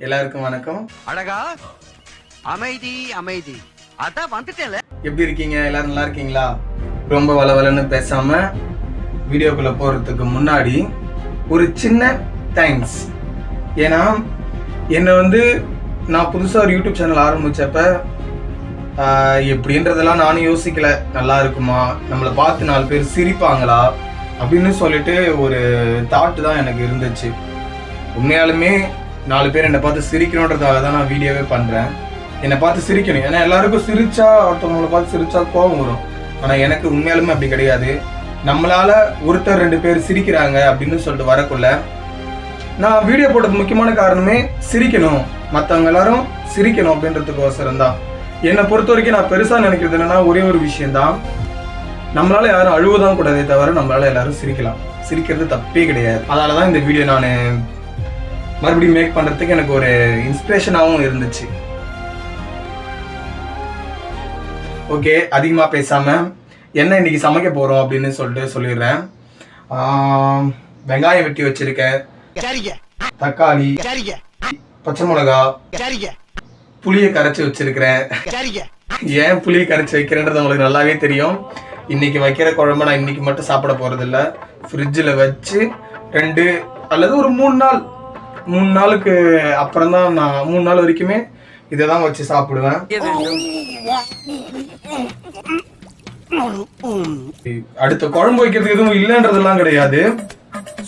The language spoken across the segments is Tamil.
எல்லாருக்கும் வணக்கம். அழகா அமைதி அமைதி அதான் வந்துட்டேன்ல. எப்படி இருக்கீங்க? எல்லாரும் நல்லா இருக்கீங்களா? ரொம்ப வளவலன்னு பேசாம வீடியோக்குள்ள போறதுக்கு முன்னாடி ஒரு சின்ன தேங்க்ஸ். ஏன்னா என்னை நான் புதுசாக ஒரு யூடியூப் சேனல் ஆரம்பிச்சப்ப எப்படின்றதெல்லாம் நானும் யோசிக்கல. நல்லா இருக்குமா, நம்மளை பார்த்து 4 பேர் சிரிப்பாங்களா அப்படின்னு சொல்லிட்டு ஒரு தாட் தான் எனக்கு இருந்துச்சு. உண்மையாலுமே 4 பேர் என்னை பார்த்து சிரிக்கணுன்றதாக தான் நான் வீடியோவே பண்ணுறேன். என்னை பார்த்து சிரிக்கணும். ஏன்னா எல்லாருக்கும் சிரிச்சா, ஒருத்தவங்களை பார்த்து சிரிச்சா கோபம் வரும். ஆனால் எனக்கு உண்மையாலுமே அப்படி கிடையாது. நம்மளால ஒருத்தர் 2 பேர் சிரிக்கிறாங்க அப்படின்னு சொல்லிட்டு வரக்குள்ள நான் வீடியோ போட்டது முக்கியமான காரணமே சிரிக்கணும், மற்றவங்க எல்லாரும் சிரிக்கணும் அப்படின்றதுக்கோசரம் தான். என்னை பொறுத்த வரைக்கும் நான் பெருசாக நினைக்கிறது என்னன்னா, ஒரே ஒரு விஷயம்தான், நம்மளால யாரும் அழுவதான் கூடாதே தவிர நம்மளால எல்லாரும் சிரிக்கலாம். சிரிக்கிறது தப்பே கிடையாது. அதனால தான் இந்த வீடியோ நான் மறுபடியும் மேக் பண்றதுக்கு எனக்கு ஒரு இன்ஸ்பிரேஷனாகவும் இருந்துச்சு. ஓகே, அதிகமா பேசாம என்ன இன்னைக்கு சமைக்க போறோம் அப்படின்னு சொல்லிடுறேன். வெங்காயம் வெட்டி வச்சிருக்கேன், தக்காளி, பச்சை மிளகா, புளியை கரைச்சி வச்சிருக்கிறேன். ஏன் புளியை கரைச்சி வைக்கிறேன்றது உங்களுக்கு நல்லாவே தெரியும். இன்னைக்கு வைக்கிற குழம்பு நான் இன்னைக்கு மட்டும் சாப்பிட போறது இல்லை. ஃப்ரிட்ஜில் வச்சு 2 அல்லது ஒரு 3 நாளுக்கு அப்புறம் தான் நான் 3 நாள் வரைக்குமே இதை தான் வச்சு சாப்பிடுவேன். அடுத்த குழம்பு வைக்கிறதுக்கு எதுவும் இல்லைன்றதெல்லாம் கிடையாது,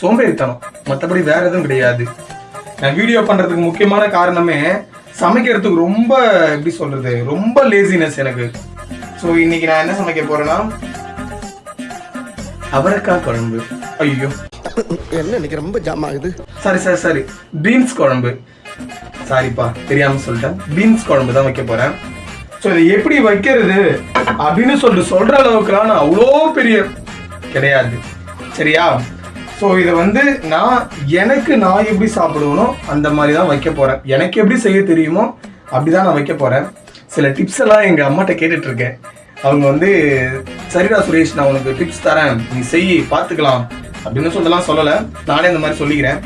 சோம்பேறித்தனம், மற்றபடி வேற எதுவும் கிடையாது. நான் வீடியோ பண்றதுக்கு முக்கியமான காரணமே சமைக்கிறதுக்கு ரொம்ப எப்படி சொல்றது, ரொம்ப லேசினஸ் எனக்கு. ஸோ இன்னைக்கு நான் என்ன சமைக்க போறேன்னா அவரைக்காய் குழம்பு. ஐயோ என்ன இன்னைக்கு ரொம்ப ஜாம் ஆகுது. சரி பீன்ஸ் குழம்பு. சாரிப்பா, தெரியாம சொல்லிட்டேன். பீன்ஸ் குழம்பு தான் வைக்க போறேன். ஸோ இதை எப்படி வைக்கிறது அப்படின்னு சொல்ற அளவுக்குலாம் நான் அவ்வளோ பெரிய கிடையாது, சரியா? ஸோ இதை நான் எப்படி சாப்பிடுவனோ அந்த மாதிரி தான் வைக்க போறேன். எனக்கு எப்படி செய்ய தெரியுமோ அப்படிதான் நான் வைக்க போறேன். சில டிப்ஸ் எல்லாம் எங்க அம்மாட்ட கேட்டுட்டு இருக்கேன். அவங்க சரிடா சுரேஷ், நான் உனக்கு டிப்ஸ் தரேன், நீ செய், பார்த்துக்கலாம் அப்படின்னு சொல்லல. நானே இந்த மாதிரி சொல்லிக்கிறேன்.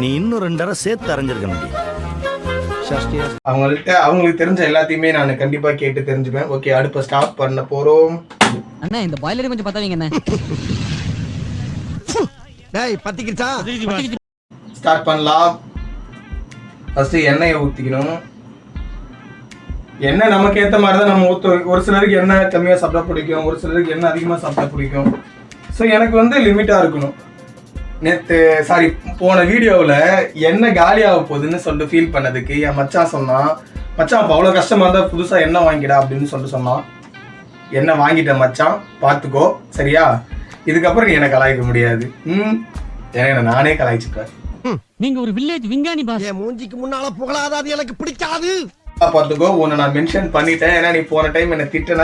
நீ இன்னும் 2 தடவை சேர்த்து அரைஞ்சிருக்க. அவங்களுக்கு தெரிஞ்ச எல்லாத்தையுமே நான் கண்டிப்பா கேட்டு தெரிஞ்சுப்பேன். ஓகே, அடுப்ப ஸ்டார்ட் பண்ண போறோம். அண்ணா இந்த பாய்லர் கொஞ்சம் பத்தாவீங்க அண்ணா. டேய் பத்திக்கிச்சா? ஸ்டார்ட் பண்ணலாம். ஃபர்ஸ்ட் எண்ணெயை ஊத்திக்கணும். எண்ணெய் நமக்கு ஏற்ற மாதிரி தான் நம்ம ஊற்ற. ஒரு சிலருக்கு எண்ணெய் கம்மியாக சாப்பிட பிடிக்கும், ஒரு சிலருக்கு எண்ணெய் அதிகமாக சாப்பிட பிடிக்கும். ஸோ எனக்கு லிமிட்டாக இருக்கணும். போன வீடியோவில் எண்ணெய் காலியாக போகுதுன்னு சொல்லிட்டு ஃபீல் பண்ணதுக்கு என் மச்சான் சொன்னான், மச்சான் அப்போ அவ்வளோ கஷ்டமாக இருந்தால் புதுசாக எண்ணெய் வாங்கிடா அப்படின்னு சொன்னான். எண்ணெய் வாங்கிட்டேன் மச்சான், பார்த்துக்கோ, சரியா? இதுக்கப்புறம் நீ என்னை கலாய்க்க முடியாது. ஏன்னா நானே கலாய்ச்சிப்பேன். நீங்க ஒரு வில்லேஜ் விஞ்ஞானி பாஸ். என் மூஞ்சிக்கு முன்னால புகழாத, அது எனக்கு பிடிக்காது. பார்த்துக்கோ, உன்னை நான் மென்ஷன் பண்ணிட்டேன். ஏன்னா நீ போன டைம் என்னை திட்டின.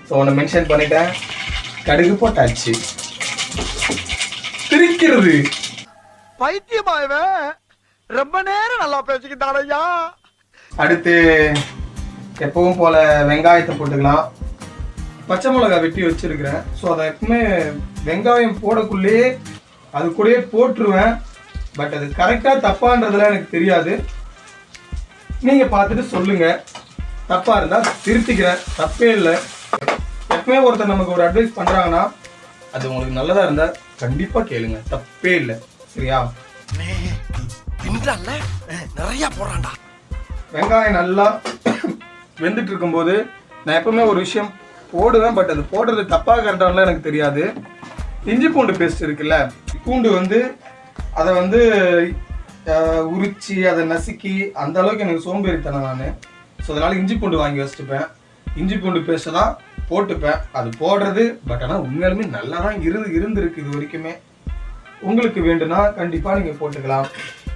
ஸோ உன்னை மென்ஷன் பண்ணிட்டேன். கடுகு போட்டாச்சு. திரிக்கிறது பைத்தியமாயவே ரொம்ப நேரம் நல்லா பேசிக்கிட்டாரையா. அடுத்து எப்பவும் போல வெங்காயத்தை போட்டுக்கலாம். பச்சை மிளகாய் வெட்டி வச்சிருக்கிறேன். ஸோ அதை எப்பவுமே வெங்காயம் போடக்குள்ளேயே அது கூடயே போட்டுருவேன். பட் அது கரெக்டாக தப்பான்றதுலாம் எனக்கு தெரியாது. நீங்கள் பார்த்துட்டு சொல்லுங்க. தப்பாக இருந்தால் திருத்திக்கிறேன், தப்பே இல்லை. எப்பவுமே ஒருத்தர் நமக்கு ஒரு அட்வைஸ் பண்ணுறாங்கன்னா அது உங்களுக்கு நல்லதாக இருந்தால் கண்டிப்பாக கேளுங்க, தப்பே இல்லை, சரியா? நிறைய போறான்டா. வெங்காயம் நல்லா வெந்துட்டு இருக்கும்போது நான் எப்பவுமே ஒரு விஷயம் போடுவேன். பட் அது போடுறது தப்பாக கரெக்டானலாம் எனக்கு தெரியாது. இஞ்சி பூண்டு பேஸ்ட் இருக்குல்ல, பூண்டு அதை உரிச்சு அதை நசுக்கி அந்த அளவுக்கு எனக்கு சோம்பேறித்தனம் நான். ஸோ அதனால இஞ்சி பூண்டு வாங்கி வச்சுட்டுப்பேன். இஞ்சி பூண்டு பேஸ்ட்டை தான் போட்டுப்பேன். அது போடுறது பட் ஆனால் உண்மையாலுமே நல்லா தான் இருந்திருக்கு இது வரைக்குமே. உங்களுக்கு வேண்டும்னா கண்டிப்பாக நீங்கள் போட்டுக்கலாம்.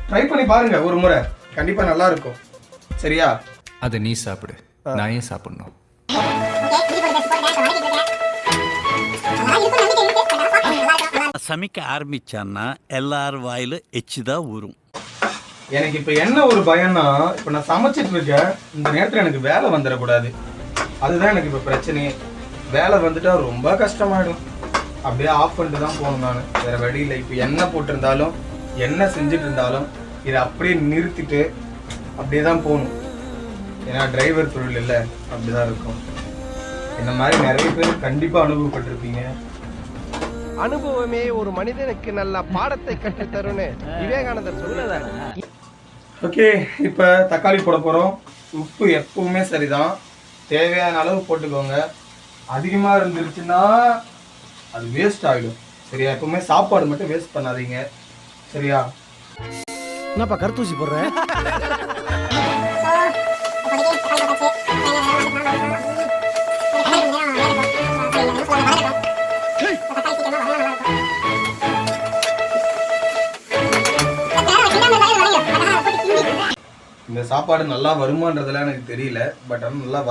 ட்ரை பண்ணி பாருங்க ஒரு முறை, கண்டிப்பாக நல்லா இருக்கும், சரியா? அதை நீ சாப்பிடு, நான் ஏன் சாப்பிடணும்? சமைக்க ஆரம்பிச்சான்னா எல்லார் வாயில எச்சுதான் ஊறும். எனக்கு இப்போ என்ன ஒரு பயம்னா, இப்போ நான் சமைச்சிட்டு இருக்கேன், இந்த நேரத்தில் எனக்கு வேலை வந்துடக்கூடாது. அதுதான் எனக்கு இப்போ பிரச்சனையே. வேலை வந்துட்டா ரொம்ப கஷ்டமாயிடும். அப்படியே ஆஃப் பண்ணிட்டு தான் போகணும் நான், வேற வழி இல்லை. இப்போ எண்ணெய் போட்டிருந்தாலும் என்ன செஞ்சுட்டு இருந்தாலும் இதை அப்படியே நிறுத்திட்டு அப்படியே தான் போகணும். ஏன்னா டிரைவர் தொழில் இல்லை, அப்படிதான் இருக்கும். இந்த மாதிரி நிறைய பேர் கண்டிப்பாக அனுபவப்பட்டிருப்பீங்க. அனுபவமே ஒரு மனிதனுக்கு நல்ல பாடத்தை கற்றுத்தருன்னு விவேகானந்தர் சொல்லல. ஓகே, இப்போ தக்காளி போட போகிறோம். உப்பு எப்பவுமே சரிதான், தேவையான அளவு போட்டுக்கோங்க. அதிகமாக இருந்துருச்சுன்னா அது வேஸ்ட் ஆகிடும். சரியா? எப்பவுமே சாப்பாடு மட்டும் வேஸ்ட் பண்ணாதீங்க. சரியா? என்னப்பா கருத்தூசி போடுற? இந்த சாப்பாடு நல்லா வருமானதுல எனக்கு தெரியல, பட் ஆனால் நல்லா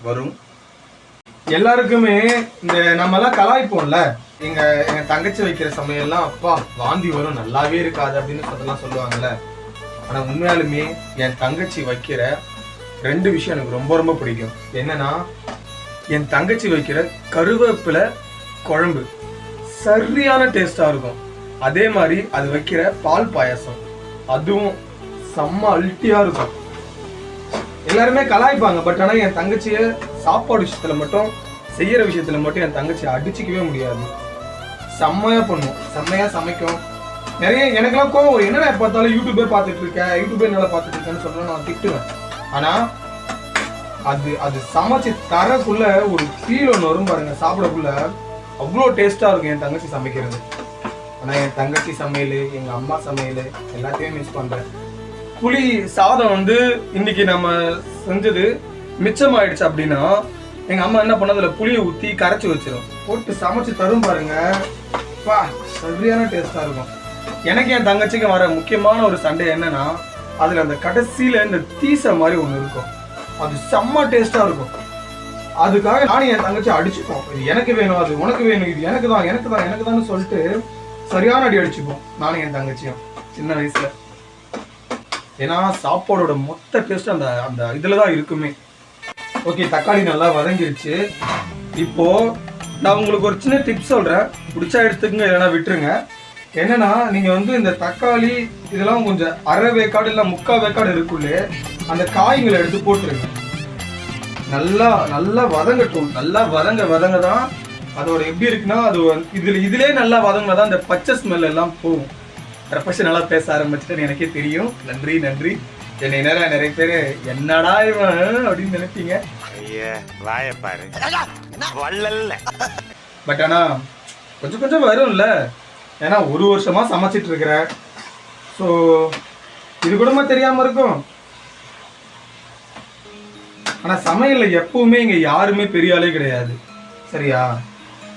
வரும். எல்லாருக்குமே இந்த நம்மலாம் கலாய்ப்போம்ல, எங்க தங்கச்சி வைக்கிற சமையல்லாம் அப்பா வாந்தி வரும், நல்லாவே இருக்காது அப்படின்னு சொல்லுவாங்கல்ல. ஆனா உண்மையாலுமே என் தங்கச்சி வைக்கிற 2 விஷயம் எனக்கு ரொம்ப ரொம்ப பிடிக்கும். என்னன்னா, என் தங்கச்சி வைக்கிற கருவேப்பிலை குழம்பு சரியான டேஸ்டா இருக்கும். அதே மாதிரி அது வைக்கிற பால் பாயாசம், அதுவும் செம்ம அல்ட்டியா இருக்கும். எல்லாருமே கலாய்ப்பாங்க, பட் ஆனா என் தங்கச்சிய சாப்பாடு விஷயத்துல மட்டும், செய்யற விஷயத்துல மட்டும் என் தங்கச்சி அடிச்சுக்கவே முடியாது. செம்மையா பண்ணும், செம்மையா சமைக்கும். நிறைய எனக்கெல்லாம் கோவம் வரும், என்னடா பார்த்தாலும் யூடியூபே பார்த்துட்டு இருக்கேன், யூடியூபே நல்லா பார்த்துட்டு இருக்கேன்னு சொல்ல நான் திட்டுவேன். ஆனா அது சமைச்சு தரக்குள்ள ஒரு ஃபீல் ஒன்று வரும் பாருங்க, சாப்பிடக்குள்ள அவ்வளோ டேஸ்டா இருக்கும் என் தங்கச்சி சமைக்கிறது. ஆனா என் தங்கச்சி சமையல், எங்க அம்மா சமையல் எல்லாத்தையும் மிஸ் பண்றேன். புளி சாதம் வந்து இன்னைக்கு நம்ம செஞ்சது மிச்சம் ஆயிடுச்சு அப்படின்னா எங்க அம்மா என்ன பண்ண, அதுல புளியை ஊத்தி கரைச்சி வச்சிடும், போட்டு சமைச்சு தரும் பாருங்க, பா சரியான டேஸ்டா இருக்கும். எனக்கு என் தங்கச்சிக்கு வர முக்கியமான ஒரு சண்டை என்னன்னா, அதுல அந்த கடைசியில இந்த தீச மாதிரி ஒண்ணு இருக்கும், அது செம்ம டேஸ்டா இருக்கும். அதுக்காக நானும் என் தங்கச்சி அடிச்சுப்போம், இது எனக்கு வேணும், அது உனக்கு வேணும், இது எனக்கு தான் சொல்லிட்டு சரியான அடி அடிச்சுப்போம் நானும் என் தங்கச்சியும் சின்ன வயசுல. ஏன்னா சாப்பாடோட மொத்த டேஸ்ட் அந்த அந்த இதுலதான் இருக்குமே. ஓகே, தக்காளி நல்லா வதங்கிருச்சு. இப்போ நான் உங்களுக்கு ஒரு சின்ன டிப்ஸ் சொல்றேன், பிடிச்சா எடுத்துக்கங்க, இல்லைன்னா விட்டுருங்க. என்னன்னா, நீங்க வந்து இந்த தக்காளி இதெல்லாம் கொஞ்சம் அரை வேக்காடு இல்லை 3/4 வேக்காடு இருக்குள்ளே அந்த காய்களை எடுத்து போட்டுருங்க. நல்லா வதங்கட்டும். நல்லா வதங்க தான் அதோட எப்படி இருக்குன்னா, அது இதுலயே நல்லா வதங்கினாதான் அந்த பச்சை ஸ்மெல் எல்லாம் போகும். ப்ரொஃபஷன் நல்லா பேச ஆரம்பிச்சுட்டு எனக்கே தெரியும். நன்றி. என்னை நிறைய பேர் என்னடா இவன் அப்படின்னு நினைப்பீங்க. பட் ஆனா கொஞ்சம் வரும்ல, ஏன்னா 1 வருஷமா சமைச்சிட்டு இருக்கிறேன். ஸோ இது கூடமா தெரியாம இருக்கும். ஆனா சமையல்ல எப்பவுமே இங்க யாருமே பெரிய ஆளே கிடையாது. சரியா?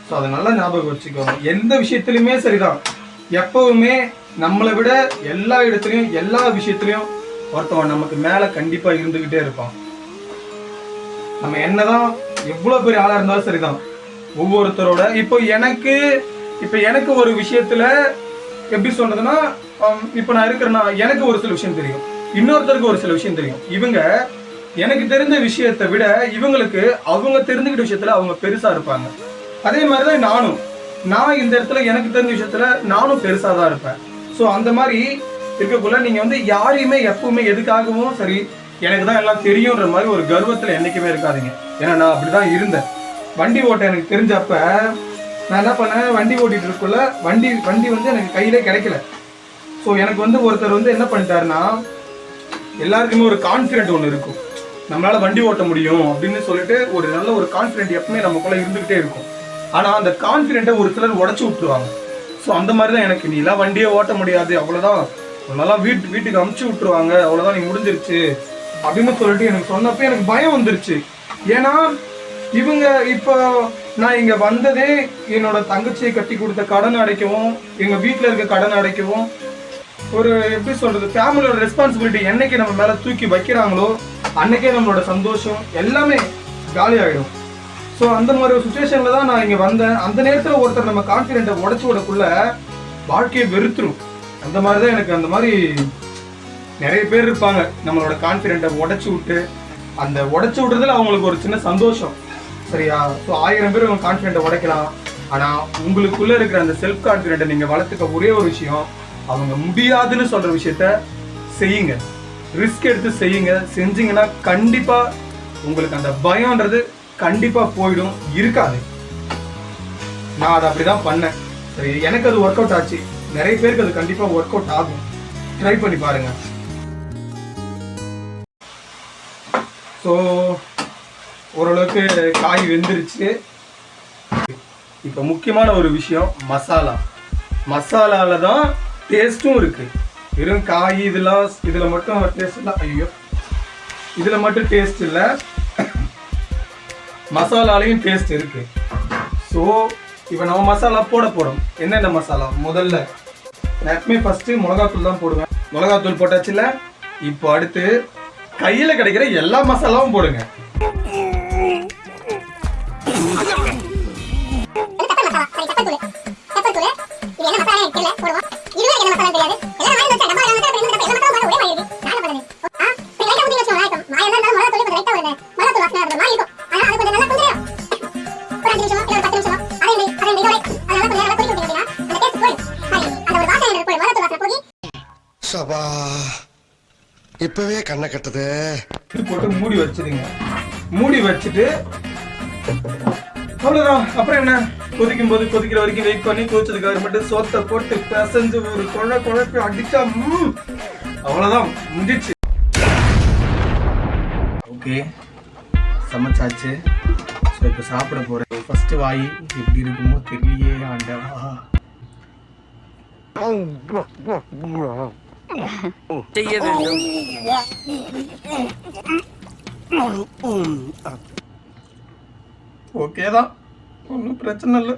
ஸோ அதை நல்லா ஞாபகம் வச்சுக்கோங்க. எந்த விஷயத்துலையுமே சரிதான், எப்பவுமே நம்மளை விட எல்லா இடத்துலையும் எல்லா விஷயத்துலையும் ஒருத்தவன் நமக்கு மேல கண்டிப்பா இருந்துகிட்டே இருப்பான். நம்ம என்னதான் எவ்வளவு பெரிய ஆளா இருந்தாலும் சரிதான், ஒவ்வொருத்தரோட இப்போ எனக்கு ஒரு விஷயத்துல எப்படி சொல்றதுன்னா, இப்போ நான் இருக்கிறேன்னா எனக்கு ஒரு சில விஷயம் தெரியும், இன்னொருத்தருக்கு ஒரு சில விஷயம் தெரியும். இவங்க எனக்கு தெரிஞ்ச விஷயத்தை விட இவங்களுக்கு அவங்க தெரிஞ்சுக்கிட்ட விஷயத்துல அவங்க பெருசா இருப்பாங்க. அதே மாதிரிதான் நான் இந்த இடத்துல எனக்கு தெரிஞ்ச விஷயத்துல நானும் பெருசா தான் இருப்பேன். ஸோ அந்த மாதிரி இருக்கக்குள்ள நீங்க வந்து யாரையுமே எப்பவுமே எதுக்காகவும் சரி எனக்கு தான் எல்லாம் தெரியுன்ற மாதிரி ஒரு கர்வத்துல என்னைக்குமே இருக்காதீங்க. ஏன்னா நான் அப்படிதான் இருந்தேன். வண்டி ஓட்ட எனக்கு தெரிஞ்சப்ப நான் என்ன பண்ணேன், வண்டி ஓட்டிட்டு இருக்குள்ள வண்டி வந்து எனக்கு கையிலே கிடைக்கல. ஸோ எனக்கு வந்து ஒருத்தர் வந்து என்ன பண்ணிட்டாருன்னா, எல்லாருக்குமே ஒரு கான்ஃபிடென்ட் ஒன்று இருக்கும், நம்மளால வண்டி ஓட்ட முடியும் அப்படின்னு சொல்லிட்டு ஒரு நல்ல ஒரு கான்ஃபிடென்ட் எப்பவுமே நமக்குள்ள இருந்துகிட்டே இருக்கும். ஆனா அந்த கான்ஃபிடென்ட்டை ஒரு சிலர் உடச்சு விட்டுருவாங்க. ஸோ அந்த மாதிரி தான் எனக்கு, நீ எல்லாம் வண்டியே ஓட்ட முடியாது, அவ்வளோதான், நல்லா வீட்டுக்கு அமுச்சு விட்டுருவாங்க, அவ்வளோதான், நீ முடிஞ்சிருச்சு அப்படின்னு சொல்லிட்டு எனக்கு சொன்னப்போ எனக்கு பயம் வந்துருச்சு. ஏன்னா இவங்க இப்போ நான் இங்க வந்ததே என்னோட தங்கச்சியை கட்டி கொடுத்த கடன் அடைக்கவும், எங்க வீட்டில் இருக்க கடன் அடைக்கவும், ஒரு எப்படி சொல்றது, ஃபேமிலியோட ரெஸ்பான்சிபிலிட்டி என்னைக்கு நம்ம மேல தூக்கி வைக்கிறாங்களோ அன்னைக்கே நம்மளோட சந்தோஷம் எல்லாமே காலி ஆகிடும். ஸோ அந்த மாதிரி ஒரு சுச்சுவேஷன்ல தான் நான் இங்க வந்தேன். அந்த நேரத்தில் ஒருத்தர் நம்ம கான்ஃபிடென்ட்டை உடச்சு விடக்குள்ள வாழ்க்கையை வெறுத்துரும். அந்த மாதிரி தான் எனக்கு அந்த மாதிரி நிறைய பேர் இருப்பாங்க, நம்மளோட கான்ஃபிடென்ட்டை உடச்சு விட்டு, அந்த உடச்சு விடுறதுல அவங்களுக்கு ஒரு சின்ன சந்தோஷம். சரியா? ஸோ 1000 பேர் உங்க கான்ஃபிடென்ட்டை உடைக்கலாம். ஆனா உங்களுக்குள்ள இருக்கிற அந்த செல்ஃப் கான்ஃபிடென்ட்டை நீங்க வளர்த்துக்க ஒரே ஒரு விஷயம், அவங்க முடியாதுன்னு சொல்ற விஷயத்த செய்யுங்க, ரிஸ்க் எடுத்து செய்யுங்க. செஞ்சீங்கன்னா கண்டிப்பா உங்களுக்கு அந்த பயம்ன்றது கண்டிப்பா போயிடும், இருக்காது. நான் அதை அப்படிதான் பண்ணேன். சரி, எனக்கு அது ஒர்க் அவுட் ஆச்சு. நிறைய பேருக்கு அது கண்டிப்பா ஒர்க் அவுட் ஆகும். ட்ரை பண்ணி பாருங்க. ஸோ ஓரளவுக்கு காய் வெந்துருச்சு. இப்போ முக்கியமான ஒரு விஷயம், மசாலா. மசாலால தான் டேஸ்ட்டும் இருக்கு. வெறும் காய் இதெல்லாம் இதில் மட்டும் டேஸ்ட் இல்லை. ஐயோ, இதில் மட்டும் டேஸ்ட் இல்லை, மசாலாலையும் டேஸ்ட் இருக்கு. ஸோ இப்போ நம்ம மசாலா போட போகிறோம். என்னென்ன மசாலா? முதல்ல நான் எப்பவுமே ஃபஸ்ட்டு மிளகாத்தூள் தான் போடுவேன். மிளகாத்தூள் போட்டாச்சுல. இப்போ அடுத்து கையில் கிடைக்கிற எல்லா மசாலாவும் போடுங்க. சபா, இப்பவே கண்ணை கட்டுது. போட்டு மூடி வச்சிருங்க. மூடி வச்சுட்டு அவ்வளவுதான். அப்புறம் என்ன, கொதிக்கும் போது கொதிக்கிற வரைக்கும் வெயிட் பண்ணி கொதிச்சதுக்கு அப்புறமேட்டு சோத்தை போட்டு பிசைஞ்சு ஒரு குழப்பி அடிச்சா அவ்வளவுதான், முடிஞ்சிச்சு. ஓகே, சமைச்சாச்சு. ஸோ இப்போ சாப்பிட போறேன். ஃபர்ஸ்ட் வாய் எப்படி இருக்குமோ தெரியலையே ஆண்டவா. ஓகே தான், ஒன்றும் பிரச்சனை இல்லை.